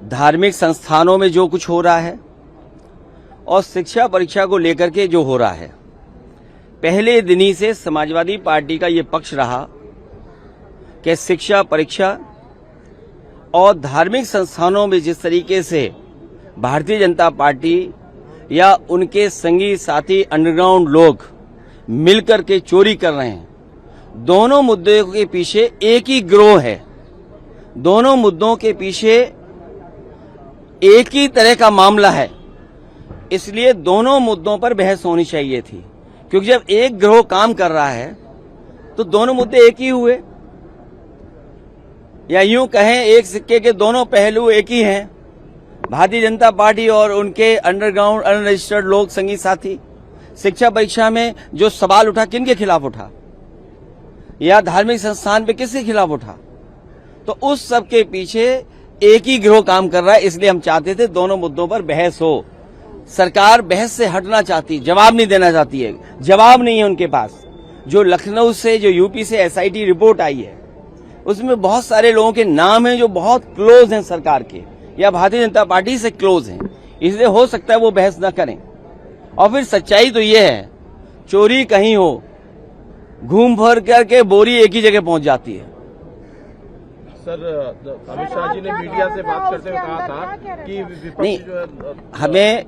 धार्मिक संस्थानों में जो कुछ हो रहा है और शिक्षा परीक्षा को लेकर के जो हो रहा है, पहले दिन ही से समाजवादी पार्टी का ये पक्ष रहा कि शिक्षा परीक्षा और धार्मिक संस्थानों में जिस तरीके से भारतीय जनता पार्टी या उनके संगी साथी अंडरग्राउंड लोग मिलकर के चोरी कर रहे हैं, दोनों मुद्दों के पीछे एक ही गिरोह है, दोनों मुद्दों के पीछे एक ही तरह का मामला है। इसलिए दोनों मुद्दों पर बहस होनी चाहिए थी, क्योंकि जब एक गिरोह काम कर रहा है तो दोनों मुद्दे एक ही हुए, या यूं कहें एक सिक्के के दोनों पहलू एक ही हैं। भारतीय जनता पार्टी और उनके अंडरग्राउंड अनरजिस्टर्ड लोग संगी साथी, शिक्षा परीक्षा में जो सवाल उठा किनके खिलाफ उठा, या धार्मिक संस्थान पे किसके खिलाफ उठा, तो उस सब के पीछे एक ही गिरोह काम कर रहा है। इसलिए हम चाहते थे दोनों मुद्दों पर बहस हो। सरकार बहस से हटना चाहती, जवाब नहीं देना चाहती है, जवाब नहीं है उनके पास। जो लखनऊ से, जो यूपी से एसआईटी रिपोर्ट आई है, उसमें बहुत सारे लोगों के नाम हैं जो बहुत क्लोज हैं सरकार के या भारतीय जनता पार्टी से क्लोज हैं, इसलिए हो सकता है वो बहस न करें। और फिर सच्चाई तो ये है, चोरी कहीं हो, घूम फिर करके बोरी एक ही जगह पहुंच जाती है। सर, अमित शाह जी ने मीडिया से बात करते हुए कहा था कि नहीं, हमें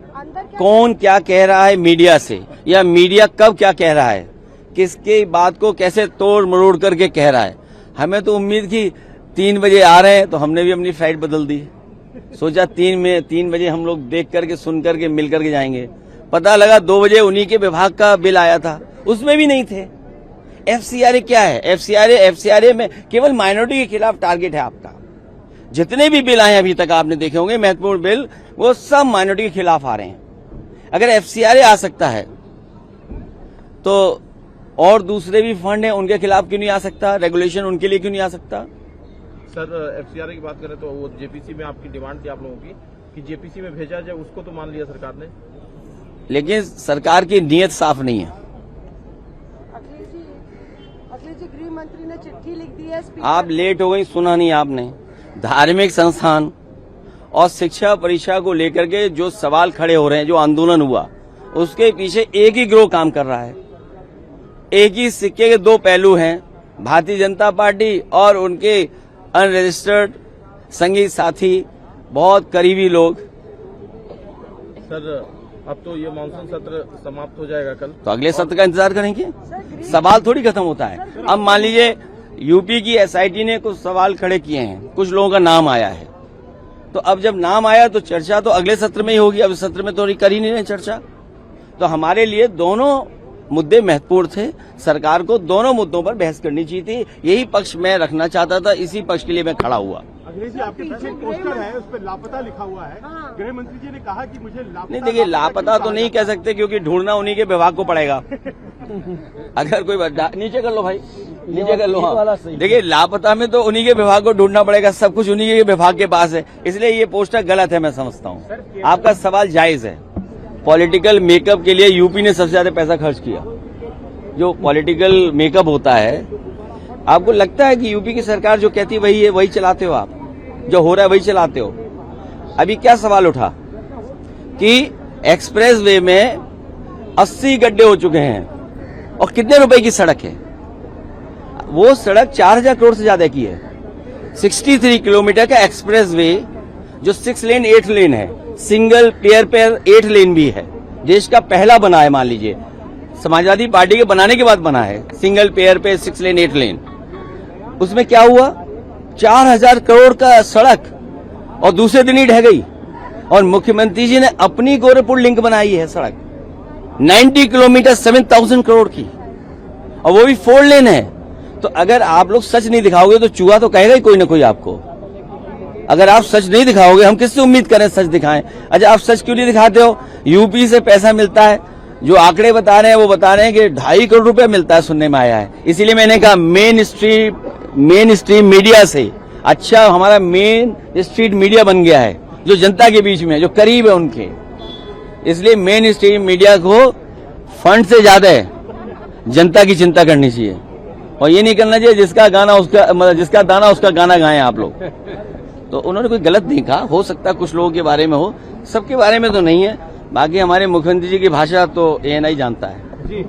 कौन क्या कह रहा है मीडिया से, या मीडिया कब क्या कह रहा है, किसके बात को कैसे तोड़ मरोड़ करके कह रहा है। हमें तो उम्मीद की 3 बजे आ रहे हैं, तो हमने भी अपनी फ्लाइट बदल दी, सोचा 3 बजे हम लोग देख करके सुन करके मिल करके जाएंगे। पता लगा 2 बजे उन्हीं के विभाग का बिल आया था, उसमें भी नहीं थे। एफसीआरए क्या है? एफसीआरए में केवल माइनॉरिटी के खिलाफ टारगेट है आपका। जितने भी बिल आए अभी तक आपने देखे होंगे महत्वपूर्ण बिल, वो सब माइनॉरिटी के खिलाफ आ रहे हैं। अगर एफसीआरए आ सकता है तो और दूसरे भी फंड हैं, उनके खिलाफ क्यों नहीं आ सकता? रेगुलेशन उनके लिए क्यों नहीं आ सकता? सर, एफसीआरए की बात करें तो वो जेपीसी में आपकी डिमांड थी आप लोगों की कि जेपीसी में भेजा जाए, उसको तो मान लिया सरकार ने, लेकिन सरकार की नीयत साफ नहीं है। अखिलेश जी, गृह मंत्री ने चिट्ठी लिख दी है। आप लेट हो गई, सुना नहीं आपने। धार्मिक संस्थान और शिक्षा परीक्षा को लेकर के जो सवाल खड़े हो रहे हैं, जो आंदोलन हुआ, उसके पीछे एक ही गिरोह काम कर रहा है। एक ही सिक्के के 2 पहलू हैं, भारतीय जनता पार्टी और उनके अनरजिस्टर्ड संगी साथी, बहुत करीबी लोग। सर, अब तो ये मानसून सत्र समाप्त हो जाएगा कल, तो अगले सत्र का इंतजार करेंगे। सवाल थोड़ी खत्म होता है। अब मान लीजिए यूपी की एसआईटी ने कुछ सवाल खड़े किए हैं, कुछ लोगों का नाम आया है, तो अब जब नाम आया तो चर्चा तो अगले सत्र में ही होगी। अब इस सत्र में तो कर ही नहीं रहे चर्चा। तो हमारे लिए दोनों मुद्दे महत्वपूर्ण थे, सरकार को दोनों मुद्दों पर बहस करनी चाहिए थी। यही पक्ष मैं रखना चाहता था, इसी पक्ष के लिए मैं खड़ा हुआ। अखिलेश जी, आपके पीछे पोस्टर है, उस पर लापता लिखा हुआ है। गृह मंत्री जी ने कहा कि मुझे लापता, नहीं, देखिए लापता तो नहीं कह सकते, क्योंकि ढूंढना उन्हीं के विभाग को पड़ेगा। अगर कोई नीचे कर लो भाई, नीचे कर लो। हाँ, देखिए लापता में तो उन्हीं के विभाग को ढूंढना पड़ेगा, सब कुछ उन्हीं के विभाग के पास है, इसलिए ये पोस्टर गलत है। मैं समझता हूँ आपका सवाल जायज है। पॉलिटिकल मेकअप के लिए यूपी ने सबसे ज्यादा पैसा खर्च किया। जो पॉलिटिकल मेकअप होता है, आपको लगता है कि यूपी की सरकार जो कहती है वही है, वही चलाते हो आप, जो हो रहा है वही चलाते हो। अभी क्या सवाल उठा कि एक्सप्रेस वे में 80 गड्ढे हो चुके हैं और कितने रुपए की सड़क है? वो सड़क 4000 करोड़ से ज्यादा की है। 63 किलोमीटर का एक्सप्रेस वे, जो 6 लेन 8 लेन है, सिंगल पेयर 8 लेन भी है, देश का पहला बना है। मान लीजिए समाजवादी पार्टी के बनाने के बाद बना है, सिंगल पेयर पे 6 लेन 8 लेन। उसमें क्या हुआ? 4000 करोड़ का सड़क और दूसरे दिन ही ढह गई। और मुख्यमंत्री जी ने अपनी गोरखपुर लिंक बनाई है सड़क 90 किलोमीटर 7000 करोड़ की, और वो भी 4 लेन है। तो अगर आप लोग सच नहीं दिखाओगे तो चूहा तो कहेगा ही कोई ना कोई आपको। अगर आप सच नहीं दिखाओगे, हम किससे उम्मीद करें सच दिखाएं? अच्छा, आप सच क्यों नहीं दिखाते हो? यूपी से पैसा मिलता है, जो आंकड़े बता रहे हैं वो बता रहे हैं कि 2.5 करोड़ रुपए मिलता है, सुनने में आया है। इसीलिए मैंने कहा मेन स्ट्रीम मीडिया से अच्छा हमारा मेन स्ट्रीट मीडिया बन गया है, जो जनता के बीच में, जो करीब है उनके। इसलिए मेन स्ट्रीम मीडिया को फंड से ज्यादा जनता की चिंता करनी चाहिए, और ये नहीं करना चाहिए जिसका दाना उसका गाना गाएं आप लोग। तो उन्होंने कोई गलत नहीं कहा। हो सकता है कुछ लोगों के बारे में हो, सबके बारे में तो नहीं है। बाकी हमारे मुख्यमंत्री जी की भाषा तो ANI जानता है। जी